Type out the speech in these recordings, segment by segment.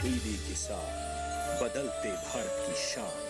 दीदी के साथ बदलते भारत की शान।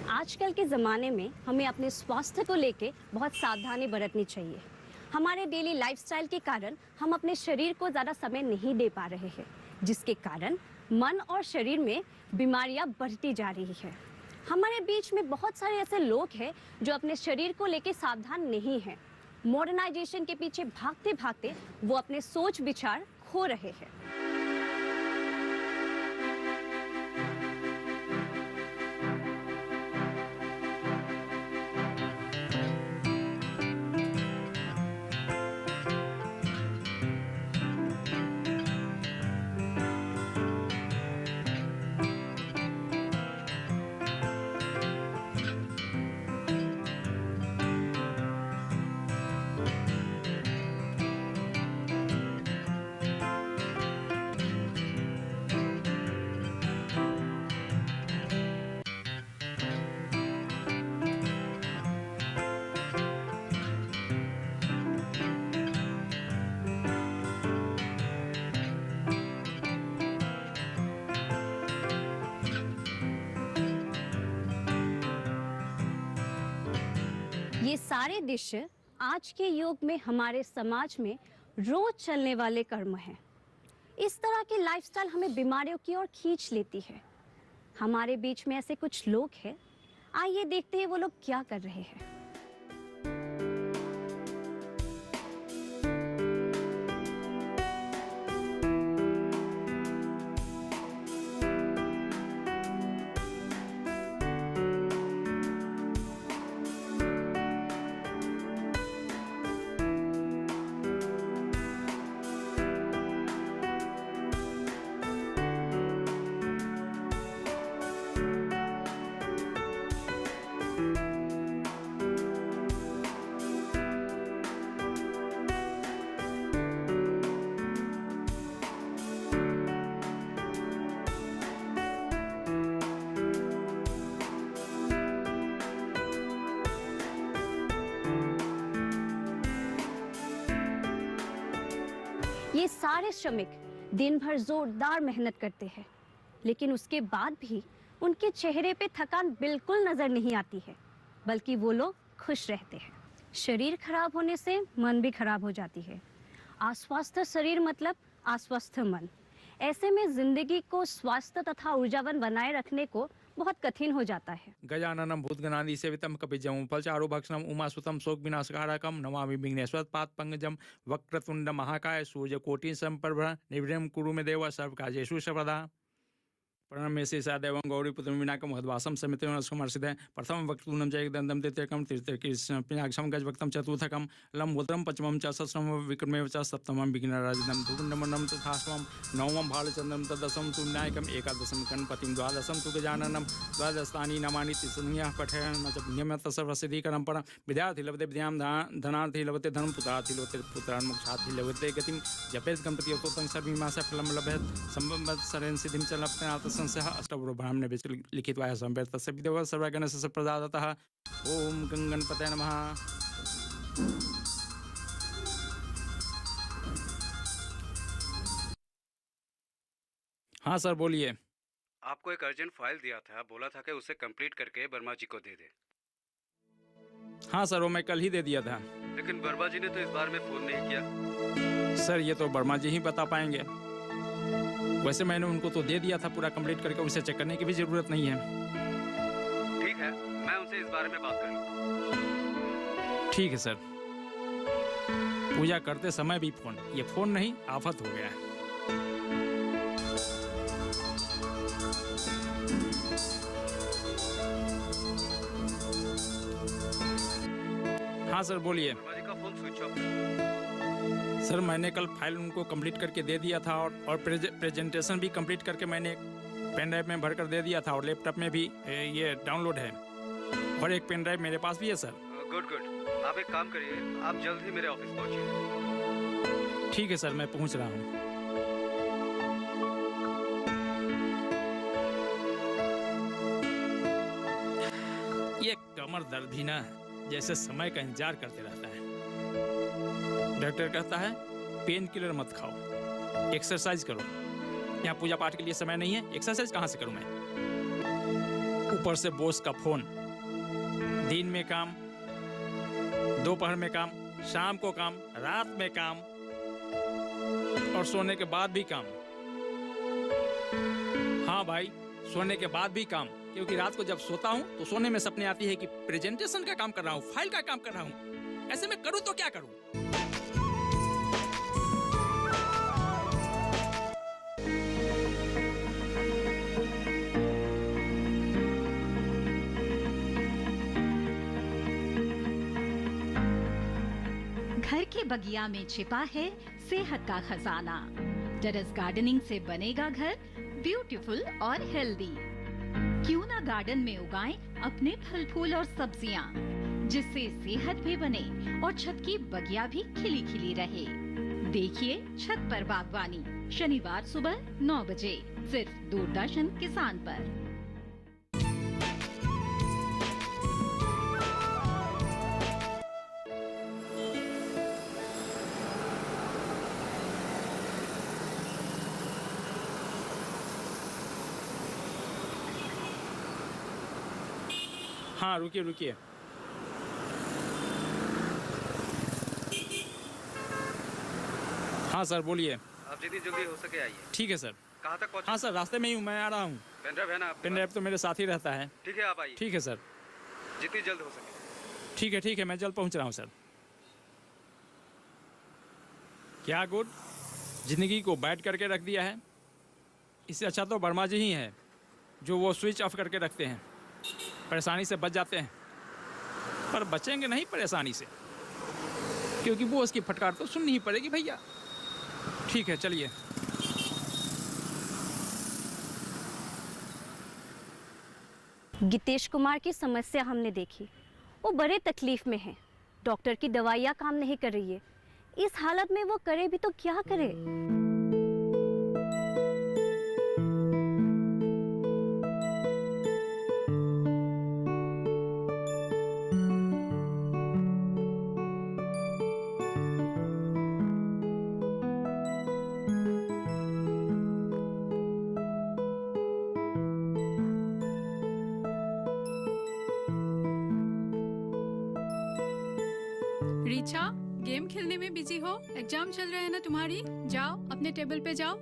आजकल के ज़माने में हमें अपने स्वास्थ्य को लेके बहुत सावधानी बरतनी चाहिए। हमारे डेली लाइफस्टाइल के कारण हम अपने शरीर को ज़्यादा समय नहीं दे पा रहे हैं, जिसके कारण मन और शरीर में बीमारियां बढ़ती जा रही है। हमारे बीच में बहुत सारे ऐसे लोग हैं जो अपने शरीर को लेके सावधान नहीं हैं। मॉडर्नाइजेशन के पीछे भागते भागते वो अपने सोच विचार खो रहे हैं। ये सारे दृश्य आज के युग में हमारे समाज में रोज चलने वाले कर्म हैं। इस तरह की लाइफस्टाइल हमें बीमारियों की ओर खींच लेती है। हमारे बीच में ऐसे कुछ लोग हैं, आइए देखते हैं वो लोग क्या कर रहे हैं। ये सारे श्रमिक दिन भर जोरदार मेहनत करते हैं, लेकिन उसके बाद भी उनके चेहरे पे थकान बिल्कुल नजर नहीं आती है, बल्कि वो लोग खुश रहते हैं। शरीर खराब होने से मन भी खराब हो जाती है। अस्वस्थ शरीर मतलब अस्वस्थ मन। ऐसे में जिंदगी को स्वस्थ तथा ऊर्जावान बनाए रखने को बहुत कठिन हो जाता है। गजाननम भूतगणादि सेवितम कपिजम फलचारु भक्षणम उमासुतम शोक विनाशकारकम नमामि विघ्नेश्वर पाद पंकजम वक्रतुंड महाकाय सूर्यकोटि संप्रभ निर्विघ्नं कुरु मे देव सर्वकार्येषु सर्वदा। प्रणम में से सदैव गौरीपुत्र विनाकम मधवासम समित समर्षित प्रथम वक्तूनम जयदंतम तृतीयकम तृतीयकम गजवक्तम चतुर्थकम लंबोदरम पंचमम च षष्ठम विक्रमेव च सप्तमम विघ्नराजनम धुकुंडमंडम तथाष्टमम नवमम भालचंद्रम तदशम तु विनायकम एकादशम गणपतिम द्वादशम तु गजाननम द्वादशानि नामानि तिसन्यः पठयन् च पुण्यम तस्सर्वसिद्धिकरं परं विद्यार्थी लभते विद्यां धनार्थी लभते धनं पुत्रार्थी लभते पुत्रान् मोक्षार्थी लभते गतिं जपेत् गणपति अवतोतं सर्वमास फलं लभेत् संवत्सरेण सिद्धिं च लभते संशय अष्टपुर ब्राह्मणे लिखित संवेद तस्य विदेव सर्वगणस्य प्रदातः। ओम गणपतये नमः। हाँ सर बोलिए। आपको एक अर्जेंट फाइल दिया था, बोला था कि उसे कंप्लीट करके वर्मा जी को दे दे। हाँ सर वो मैं कल ही दे दिया था। लेकिन वर्मा जी ने तो इस बार में फोन नहीं किया। सर ये तो वर्मा जी ही बता पाएंगे। वैसे मैंने उनको तो दे दिया था पूरा कंप्लीट करके, उसे चेक करने की भी जरूरत नहीं है। ठीक है, मैं उनसे इस बारे में बात कर लूँगा। ठीक है सर। पूजा करते समय भी फोन, ये फोन नहीं आफत हो गया है। हाँ सर बोलिए। वर्मा जी का फोन स्विच ऑफ है। सर मैंने कल फाइल उनको कंप्लीट करके दे दिया था और प्रेजेंटेशन भी कंप्लीट करके मैंने पेन ड्राइव में भर कर दे दिया था और लैपटॉप में भी ये डाउनलोड है और एक पेन ड्राइव मेरे पास भी है सर। Good good. आप एक काम करिए, आप जल्द ही मेरे ऑफिस पहुंचिए। ठीक है सर मैं पहुंच रहा हूँ। ये कमर दर्द भी ना जैसे समय का इंतजार करते रहता है। डॉक्टर कहता है पेन किलर मत खाओ, एक्सरसाइज करो। यहाँ पूजा पाठ के लिए समय नहीं है, एक्सरसाइज कहाँ से करूँ मैं? ऊपर से बॉस का फोन, दिन में काम, दोपहर में काम, शाम को काम, रात में काम और सोने के बाद भी काम। हाँ भाई सोने के बाद भी काम, क्योंकि रात को जब सोता हूँ तो सोने में सपने आती है कि प्रेजेंटेशन का काम कर रहा हूँ, फाइल का काम कर रहा हूँ। ऐसे में करूँ तो क्या करूँ? घर के बगिया में छिपा है सेहत का खजाना। टेरेस गार्डनिंग से बनेगा घर ब्यूटीफुल और हेल्दी। क्यों ना गार्डन में उगाएं अपने फल फूल और सब्जियां, जिससे सेहत भी बने और छत की बगिया भी खिली खिली रहे। देखिए छत पर बागवानी, शनिवार सुबह 9 बजे सिर्फ दूरदर्शन किसान पर। हाँ रुकिए रुकिए। हाँ सर बोलिए। आप जितनी जल्दी हो सके आइए। ठीक है सर। कहाँ तक पहुँचे? हाँ सर रास्ते में ही हूँ, मैं आ रहा हूँ। पेन ड्राइव है ना आपके पेन ड्राइव तो मेरे साथ ही रहता है। पास? ठीक है आप आइए। ठीक है सर। जितनी जल्द हो सके। ठीक है मैं जल्द पहुँच रहा हूँ सर। क्या गुड, जिंदगी को बैठ करके रख दिया है। इससे अच्छा तो वर्मा जी ही है जो वो स्विच ऑफ करके रखते हैं, परेशानी से बच जाते हैं। पर बचेंगे नहीं परेशानी से, क्योंकि वो उसकी फटकार तो सुननी ही पड़ेगी भैया। ठीक है चलिए। गीतेश कुमार की समस्या हमने देखी, वो बड़े तकलीफ में हैं। डॉक्टर की दवाइयाँ काम नहीं कर रही है। इस हालत में वो करे भी तो क्या करे? अच्छा, गेम खेलने में बिजी हो? एग्जाम चल रहे हैं ना तुम्हारी? जाओ अपने टेबल पे जाओ।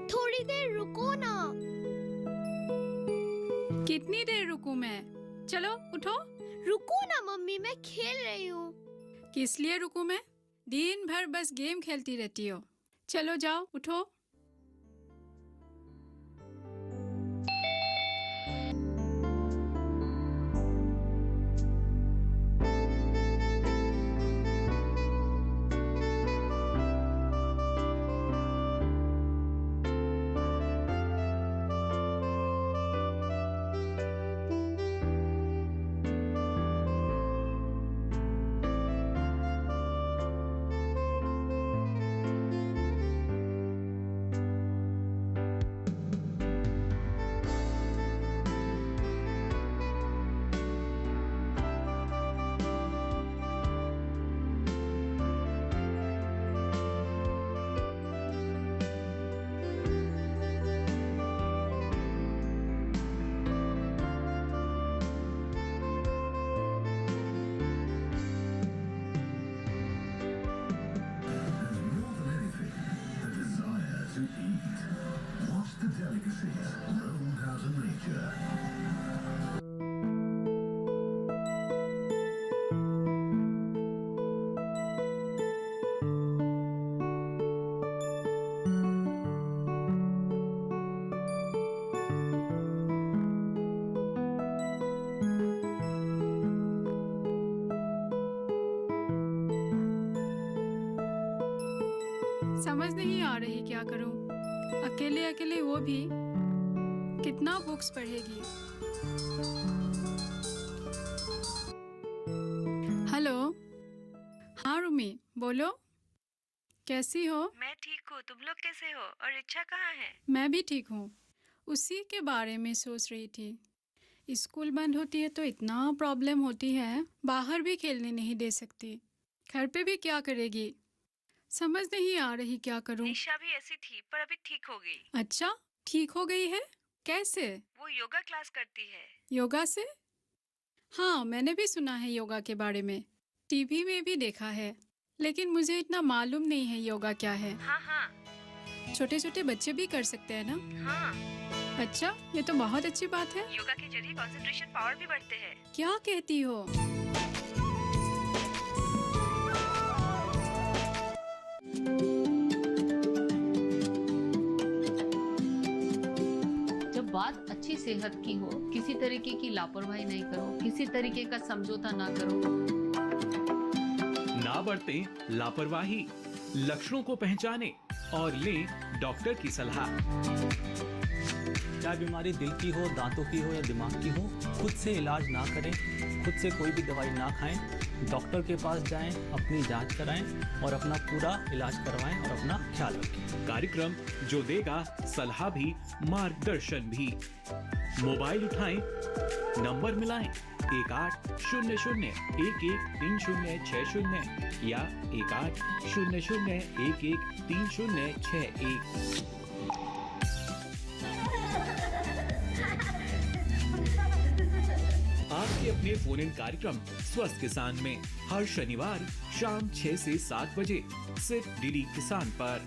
थोड़ी देर रुको ना। कितनी देर रुकूं मैं? चलो उठो। रुको ना मम्मी, मैं खेल रही हूँ। किस लिए रुकूं मैं? दिन भर बस गेम खेलती रहती हो। चलो जाओ उठो। समझ नहीं आ रही क्या करूं। अकेले अकेले वो भी कितना बुक्स पढ़ेगी। हेलो, हाँ रूमी बोलो, कैसी हो? मैं ठीक हूँ, तुम लोग कैसे हो? और इच्छा कहाँ है? मैं भी ठीक हूँ। उसी के बारे में सोच रही थी। स्कूल बंद होती है तो इतना प्रॉब्लम होती है, बाहर भी खेलने नहीं दे सकती। घर पे भी क्या करेगी, समझ नहीं आ रही क्या करूं। निशा भी ऐसी थी पर अभी ठीक हो गई। अच्छा, ठीक हो गई है? कैसे? वो योगा क्लास करती है। योगा से? हाँ, मैंने भी सुना है योगा के बारे में, टीवी में भी देखा है, लेकिन मुझे इतना मालूम नहीं है योगा क्या है। हाँ हाँ। छोटे छोटे बच्चे भी कर सकते हैं ना? हाँ। अच्छा, ये तो बहुत अच्छी बात है। योगा के जरिए कंसंट्रेशन पावर भी बढ़ते हैं। क्या कहती हो? जब बात अच्छी सेहत की हो, किसी तरीके की लापरवाही नहीं करो, किसी तरीके का समझौता ना करो। ना बरतें लापरवाही, लक्षणों को पहचानें और लें डॉक्टर की सलाह। चाहे बीमारी दिल की हो, दांतों की हो या दिमाग की हो, खुद से इलाज ना करें, खुद से कोई भी दवाई ना खाएं, डॉक्टर के पास जाएं, अपनी जांच कराएं और अपना पूरा इलाज करवाएं और अपना ख्याल रखें। कार्यक्रम जो देगा सलाह भी मार्गदर्शन भी। मोबाइल उठाएं, नंबर मिलाएं 1800113060 या 1800113061। आपके अपने फोन इन कार्यक्रम स्वस्थ किसान में हर शनिवार शाम 6 से 7 बजे सिर्फ डीडी किसान पर।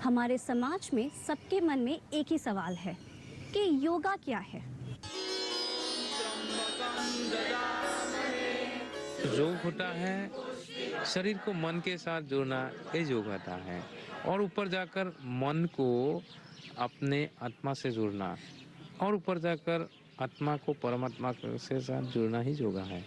हमारे समाज में सबके मन में एक ही सवाल है कि योगा क्या है। योग होता है शरीर को मन के साथ जोड़ना, ये योग होता है। और ऊपर जाकर मन को अपने आत्मा से जोड़ना, और ऊपर जाकर आत्मा को परमात्मा से साथ जोड़ना ही योगा है।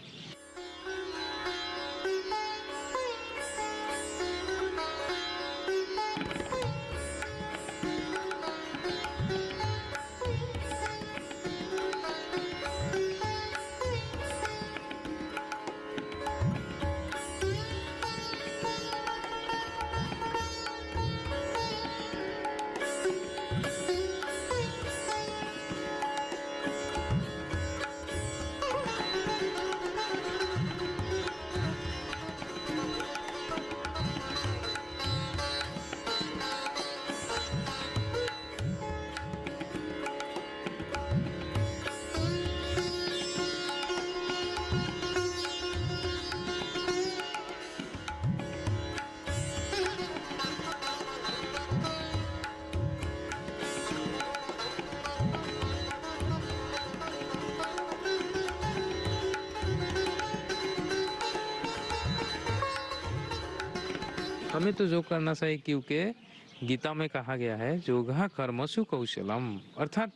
हमें तो योग करना चाहिए, क्योंकि गीता में कहा गया है योगा कर्मसु कौशलम, अर्थात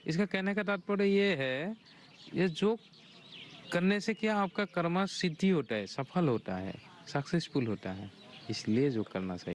इसका कहने का तात्पर्य ये है, ये योग करने से क्या आपका कर्म सिद्धि होता है, सफल होता है, सक्सेसफुल होता है, इसलिए योग करना चाहिए।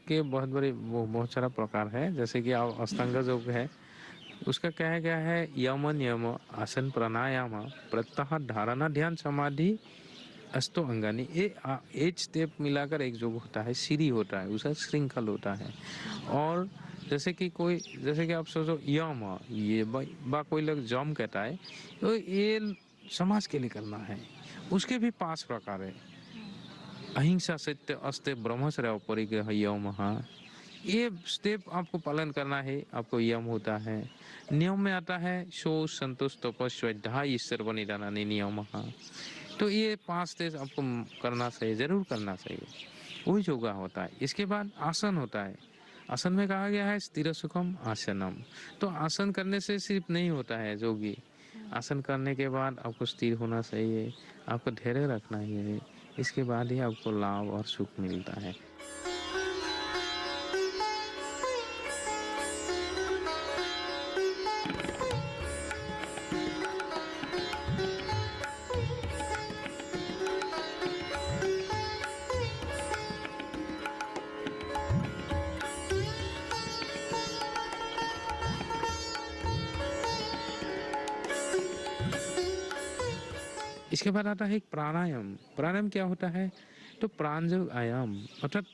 के बहुत सारा प्रकार है, जैसे कि आप अष्टांग योग है, उसका कहा गया है यम नियम आसन प्राणायाम प्रत्याहार धारणा ध्यान समाधि अष्टो अंगानी, ये 8 स्टेप मिलाकर एक योग होता है, सीढ़ी होता है, उसका श्रृंखल होता है। और जैसे कि आप सोचो यम, ये कोई लोग जम कहता है, तो ये समाज के लिए करना है। उसके भी 5 प्रकार है, अहिंसा सत्य अस्त्य ब्रह्मचर्य परिग्रह यम, ये स्टेप आपको पालन करना है, आपको यम होता है। नियम में आता है शोच संतोष तपस्या ईश्वर बनिदाना नियम, तो ये 5 स्टेप आपको करना चाहिए, जरूर करना चाहिए, वही योगा होता है। इसके बाद आसन होता है, आसन में कहा गया है स्थिर सुखम आसनम, तो आसन करने से सिर्फ नहीं होता है योगी, आसन करने के बाद आपको स्थिर होना चाहिए, आपको धैर्य रखना है, इसके बाद ही आपको लाभ और सुख मिलता है। इसके बाद आता है एक प्राणायाम। प्राणायाम क्या होता है, तो प्राण आयाम, अर्थात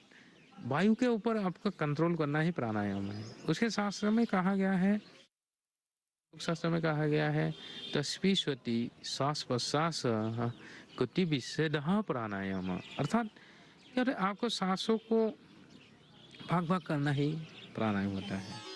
वायु के ऊपर आपका कंट्रोल करना ही प्राणायाम है। उसके शास्त्र में कहा गया है तस्वीस्वती श्वास प्रश्वास कुति विषेद प्राणायाम, अर्थात क्या आपको सांसों को भाग करना ही प्राणायाम होता है।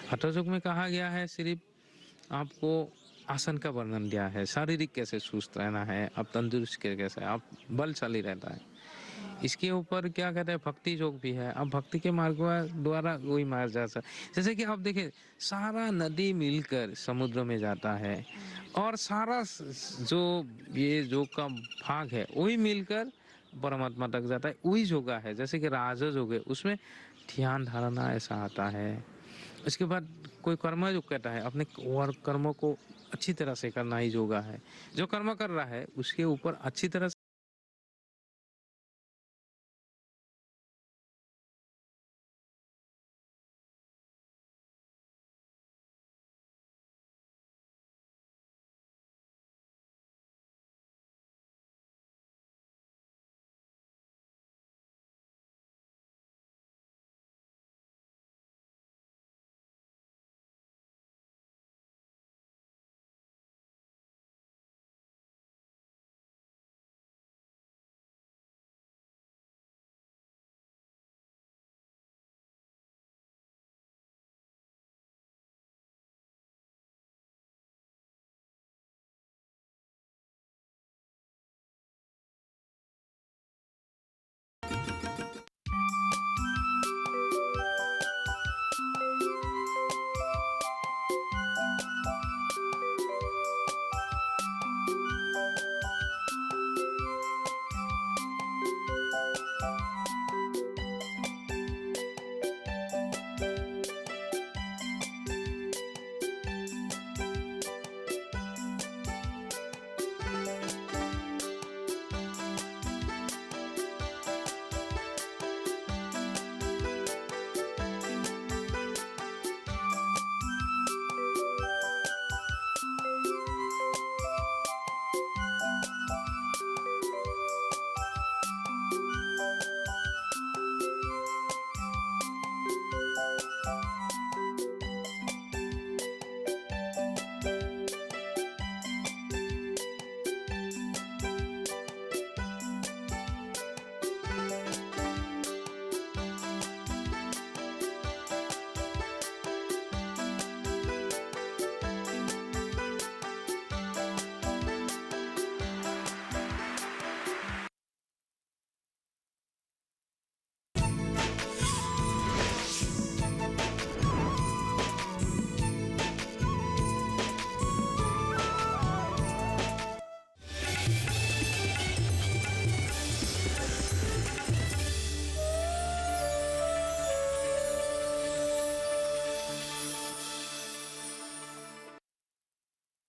हठ योग में कहा गया है सिर्फ आपको आसन का वर्णन दिया है, शारीरिक कैसे सुस्त रहना है, आप तंदुरुस्त कैसे, आप बलशाली रहता है। इसके ऊपर क्या कहते हैं भक्ति योग भी है, आप भक्ति के मार्ग द्वारा वही मार्ग जा सकते। जैसे कि आप देखें सारा नदी मिलकर समुद्र में जाता है और सारा जो ये योग का भाग है वही मिलकर परमात्मा तक जाता है, वही योगा है। जैसे कि राज योग है, उसमें ध्यान धारणा ऐसा आता है। इसके बाद कोई कर्म योग कहता है अपने कर्मों को अच्छी तरह से करना ही योगा है। जो कर्म कर रहा है उसके ऊपर अच्छी तरह से